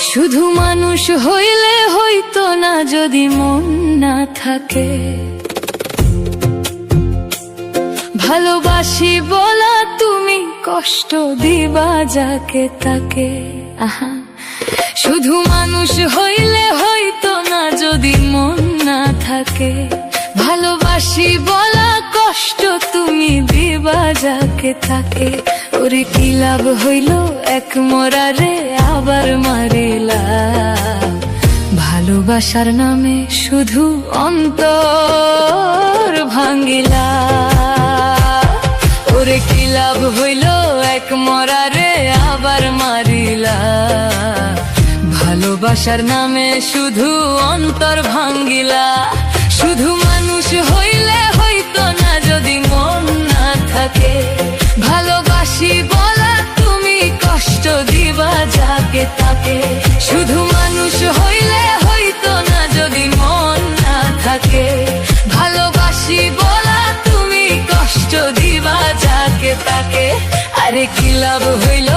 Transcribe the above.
শুধু মানুষ হইলে হইতো না যদি মন না থাকে। ভালোবাসি বলা তুমি কষ্ট দিবা যাকে তাকে। আহা, শুধু মানুষ হইলে হইতো না যদি মন না থাকে। ভালোবাসি বলা কষ্ট তুমি দিবা যাকে তাকে। ওরে কি লাভ হইল এক মরারে আবার মারিলা। ভালোবাসার নামে শুধু অন্তর ভাঙ্গিলা। ওরে কি লাভ হইল এক মরারে আবার মারিলা। ভালোবাসার নামে শুধু অন্তর ভাঙ্গিলা। শুধু মানুষ হইলে হইতো না যদি মন না থাকে। ভালোবাসি বলা তুমি কষ্ট দিবা যাকে তাকে। শুধু মানুষ হইলে হইতো না যদি মন না থাকে। ভালোবাসি বলা তুমি কষ্ট দিবা যাকে তাকে। আরে কি লাভ হইল